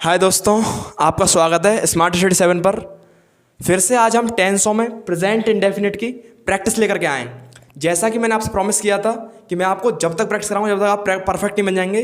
हाय दोस्तों, आपका स्वागत है स्मार्ट स्टडी 7 पर। फिर से आज हम टेंसों में प्रेजेंट इंडेफिनिट की प्रैक्टिस लेकर के आए। जैसा कि मैंने आपसे प्रॉमिस किया था कि मैं आपको जब तक प्रैक्टिस कराऊंगा जब तक आप परफेक्ट नहीं बन जाएंगे,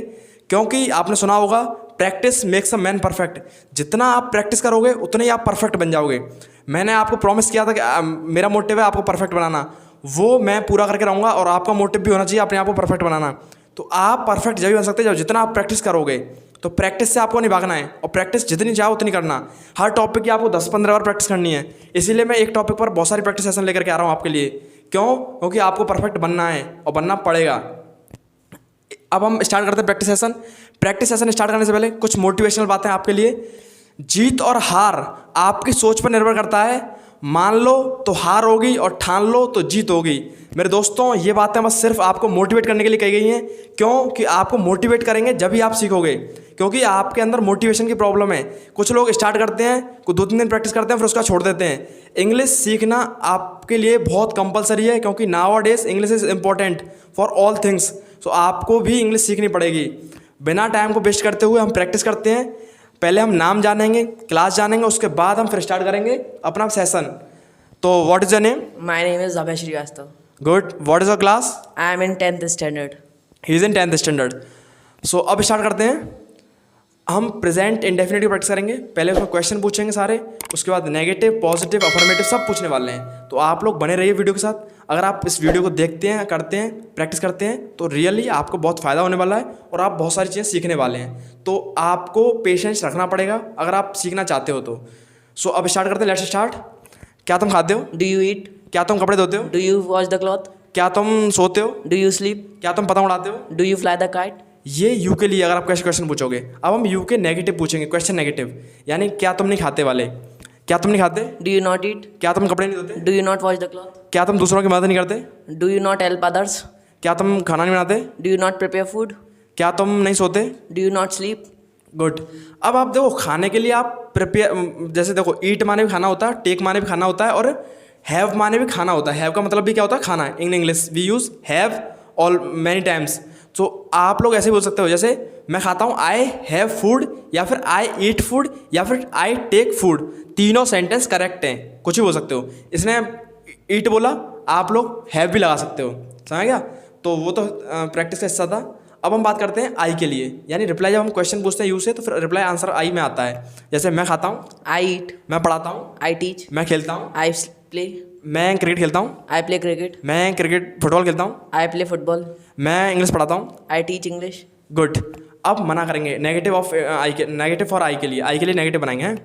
क्योंकि आपने सुना होगा practice makes a man perfect. जितना आप प्रैक्टिस करोगे उतने ही आप परफेक्ट बन जाओगे। मैंने आपको प्रॉमिस किया था कि मेरा मोटिव है आपको परफेक्ट बनाना, वो मैं पूरा करके रहूँगा। और आपका मोटिव भी होना चाहिए अपने आप को परफेक्ट बनाना। तो आप परफेक्ट जब बन सकते हैं जब जितना आप प्रैक्टिस करोगे। तो प्रैक्टिस से आपको नहीं भागना है, और प्रैक्टिस जितनी चाहो उतनी करना। हर टॉपिक की आपको 10-15 बार प्रैक्टिस करनी है। इसीलिए मैं एक टॉपिक पर बहुत सारी प्रैक्टिस सेशन लेकर के आ रहा हूँ आपके लिए। क्यों? क्योंकि आपको परफेक्ट बनना है और बनना पड़ेगा। अब हम स्टार्ट करते हैं practice session. Practice session start करने से पहले कुछ मोटिवेशनल बातें आपके लिए। जीत और हार आपकी सोच पर निर्भर करता है। मान लो तो हार होगी और ठान लो तो जीत होगी। मेरे दोस्तों, ये बातें बस सिर्फ आपको मोटिवेट करने के लिए कही गई हैं। क्यों? कि आपको मोटिवेट करेंगे जब ही आप सीखोगे, क्योंकि आपके अंदर मोटिवेशन की प्रॉब्लम है। कुछ लोग स्टार्ट करते हैं, कुछ 2-3 दिन प्रैक्टिस करते हैं, फिर उसका छोड़ देते हैं। इंग्लिश सीखना आपके लिए बहुत कंपलसरी है, क्योंकि nowadays English is important for all things. So आपको भी इंग्लिश सीखनी पड़ेगी। बिना टाइम को वेस्ट करते हुए हम प्रैक्टिस करते हैं। पहले हम नाम जानेंगे, क्लास जानेंगे, उसके बाद हम फिर स्टार्ट करेंगे अपना सेशन। तो what is your name? My name is Abhay Srivastava. Good. What is your class? I am in 10th standard. He is in 10th standard. So अब स्टार्ट करते हैं। हम प्रेजेंट इंडेफिनिट की प्रैक्टिस करेंगे। पहले उसमें क्वेश्चन पूछेंगे सारे, उसके बाद नेगेटिव, पॉजिटिव, अफर्मेटिव सब पूछने वाले हैं। तो आप लोग बने रहिए वीडियो के साथ। अगर आप इस वीडियो को देखते हैं, करते हैं, प्रैक्टिस करते हैं, तो रियली आपको बहुत फ़ायदा होने वाला है और आप बहुत सारी चीज़ें सीखने वाले हैं। तो आपको पेशेंस रखना पड़ेगा अगर आप सीखना चाहते हो तो। सो अब स्टार्ट करते हैं। Let's start. क्या तुम खाते हो? Do you eat? क्या तुम कपड़े धोते हो? Do you wash the cloth? क्या तुम सोते हो? Do you sleep? क्या तुम पतंग उड़ाते हो? Do you fly the kite? ये यू के लिए अगर आप कैसे क्वेश्चन पूछोगे। अब हम यू के नेगेटिव पूछेंगे, क्वेश्चन नेगेटिव, यानी क्या तुम नहीं खाते वाले। क्या तुम नहीं खाते? Do you not eat? क्या तुम कपड़े नहीं धोते? Do you not wash the cloth? क्या तुम दूसरों की मदद नहीं करते? Do you not help others? क्या तुम खाना नहीं बनाते? Do you not prepare food? क्या तुम नहीं सोते? Do you not sleep? Good. अब आप देखो, खाने के लिए आप प्रिपेयर, जैसे देखो ईट माने भी खाना होता है, टेक माने भी खाना होता है, और हैव माने भी खाना होता है। हैव का मतलब भी क्या होता है? खाना। In English we use have all many times. तो आप लोग ऐसे बोल सकते हो, जैसे मैं खाता हूँ आई हैव फूड, या फिर आई ईट फूड, या फिर आई टेक फूड। तीनों सेंटेंस करेक्ट हैं, कुछ भी बोल सकते हो। इसने ईट बोला, आप लोग हैव भी लगा सकते हो। समझ गया? तो वो तो प्रैक्टिस का हिस्सा था। अब हम बात करते हैं आई के लिए, यानी रिप्लाई। जब हम क्वेश्चन पूछते हैं यू से, तो फिर रिप्लाई आंसर आई में आता है। जैसे मैं खाता हूँ, I eat. मैं पढ़ाता हूँ, I teach. मैं खेलता हूँ, I play. मैं क्रिकेट खेलता हूँ, I play cricket. मैं फुटबॉल खेलता हूँ, I play football. मैं इंग्लिश पढ़ाता हूँ। I teach English. गुड। अब मना करेंगे नेगेटिव ऑफ आई के, नेगेटिव फॉर आई के लिए। आई के लिए नेगेटिव बनाएंगे हैं?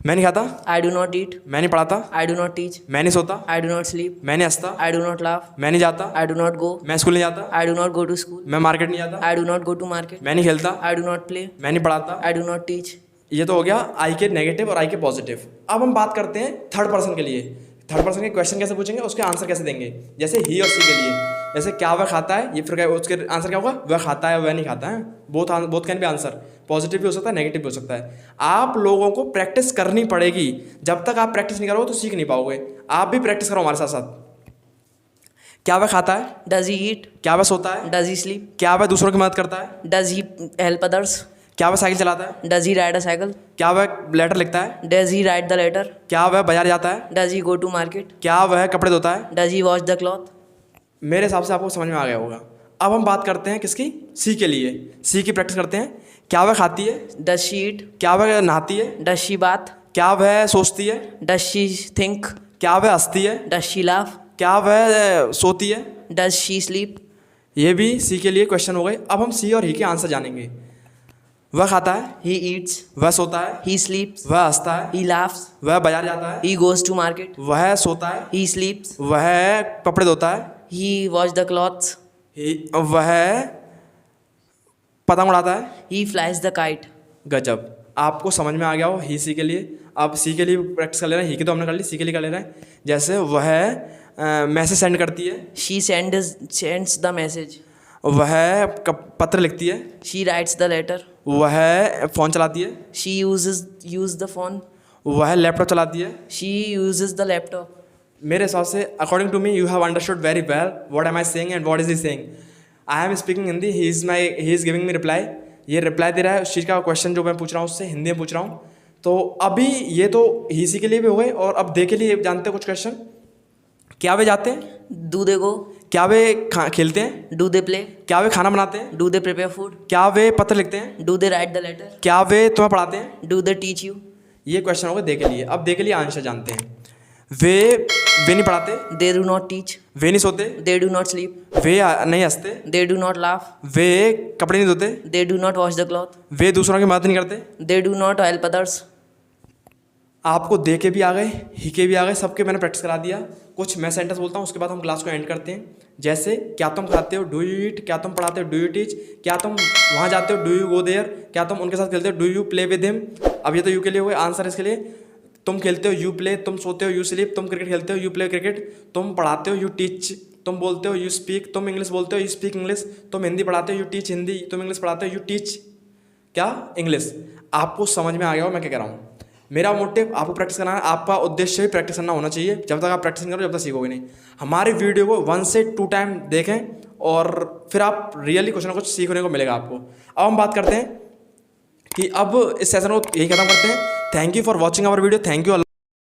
मैं नहीं खाता, I do not eat. मैं नहीं पढ़ाता, I do not teach. मैं नहीं सोता, I do not sleep. मैं नहीं हंसता, I do not laugh. मैं नहीं जाता, I do not go. मैं स्कूल नहीं जाता, I do not go to school. मैं मार्केट नहीं जाता, I do not go to market. मैं नहीं खेलता, I do not play. मैं नहीं पढ़ाता। I do not teach. ये तो हो गया आई के नेगेटिव और आई के पॉजिटिव। अब हम बात करते हैं थर्ड पर्सन के लिए। थर्ड पर्सन के क्वेश्चन कैसे पूछेंगे, उसके आंसर कैसे देंगे। जैसे ही और सी के लिए, जैसे क्या वह खाता है, ये फिर क्या उसके आंसर क्या होगा? वह खाता है, वह नहीं खाता है। Both can be answer, positive भी हो सकता है, नेगेटिव भी हो सकता है। आप लोगों को प्रैक्टिस करनी पड़ेगी। जब तक आप प्रैक्टिस नहीं करोगे तो सीख नहीं पाओगे। आप भी प्रैक्टिस करो हमारे साथ साथ। क्या वह खाता है? Does he eat? क्या वह सोता है? Does he sleep? क्या वह दूसरों की मदद करता है? Does he help others? क्या वह साइकिल चलाता है? Does he ride a cycle? क्या वह लेटर लिखता है? Does he write the letter? क्या वह बाजार जाता है? Does he go to market? क्या वह कपड़े धोता है? Does he wash the cloth? मेरे हिसाब से आपको समझ में आ गया होगा। अब हम बात करते हैं किसकी? सी के लिए। सी की प्रैक्टिस करते हैं। क्या वह खाती है? Does she eat? क्या वह नहाती है? Does she bath? क्या वह सोचती है? Does she think? क्या वह हंसती है? Does she laugh? क्या वह सोती है? Does she sleep? ये भी सी के लिए क्वेश्चन हो गए। अब हम सी और ही के आंसर जानेंगे। वह खाता है, He eats. वह सोता है, He sleeps. वह हंसता है, He laughs. वह बाजार जाता है, He goes to market. वह सोता है, He sleeps. वह कपड़े धोता है, He wash the clothes. वह पतंग उड़ाता है। He flies the kite. गजब, आपको समझ में आ गया हो ही सी के लिए। अब सी के लिए प्रैक्टिस कर ले रहे हैं। ही की तो हमने कर ली, सी के लिए कर ले रहे हैं। जैसे वह मैसेज सेंड करती है, She sends the message. वह पत्र लिखती है, She writes the letter. वह फ़ोन चलाती है, She use the phone. वह लैपटॉप चलाती है। She uses the laptop. मेरे हिसाब से according to me you have understood very well what am I saying and what is he saying. I am speaking Hindi, he is giving me reply. ये reply दे रहा है उस चीज़ का क्वेश्चन जो मैं पूछ रहा हूँ उससे हिंदी में पूछ रहा हूँ। तो अभी ये तो ही सी के लिए भी हो गए, और अब दे के लिए जानते हैं कुछ क्वेश्चन। क्या वे जाते हैं? Do they go? क्या वे खेलते हैं? Do they play? क्या वे खाना बनाते हैं? Do they prepare food? क्या वे पत्र लिखते हैं? Do they write the letter? क्या वे तुम्हें पढ़ाते हैं? Do they teach you? ये क्वेश्चन हो गए दे के लिए। अब दे के लिए आंसर जानते हैं। वे नहीं पढ़ाते, They do not teach. वे नहीं सोते, They do not sleep. वे नहीं हंसते, They do not laugh. वे कपड़े नहीं धोते, They do not wash the cloth. वे दूसरों की मदद नहीं करते। They do not help others. आपको दे के भी आ गए, ही के भी आ गए, सबके मैंने प्रैक्टिस करा दिया। कुछ मैं सेंटेंस बोलता हूँ, उसके बाद हम क्लास को एंड करते हैं। जैसे क्या तुम खाते हो? Do you eat? क्या तुम पढ़ाते हो? Do you teach? क्या तुम वहाँ जाते हो? Do you go there? क्या तुम उनके साथ खेलते हो? Do you play with him? अब ये तो यू के लिए हुए आंसर। इसके लिए तुम खेलते हो, यू प्ले। तुम सोते हो, यू स्लीप। तुम क्रिकेट खेलते हो, यू प्ले क्रिकेट। तुम पढ़ाते हो, यू टीच। तुम बोलते हो, यू स्पीक। तुम इंग्लिश बोलते हो, यू स्पीक इंग्लिश। तुम हिंदी पढ़ाते हो, यू टीच हिंदी। तुम इंग्लिश पढ़ाते हो, यू टीच क्या? इंग्लिश। आपको समझ में आ गया हो मैं क्या कह रहा हूँ? मेरा मोटिव आपको प्रैक्टिस करना है, आपका उद्देश्य भी प्रैक्टिस करना होना चाहिए। जब तक आप प्रैक्टिस नहीं करो, जब तक सीखोगे नहीं। हमारे वीडियो को 1 से 2 टाइम देखें और फिर आप रियली कुछ ना कुछ सीखने को मिलेगा आपको। अब हम बात करते हैं कि अब इस सेशन को यही खत्म करते हैं। Thank you for watching our video. Thank you.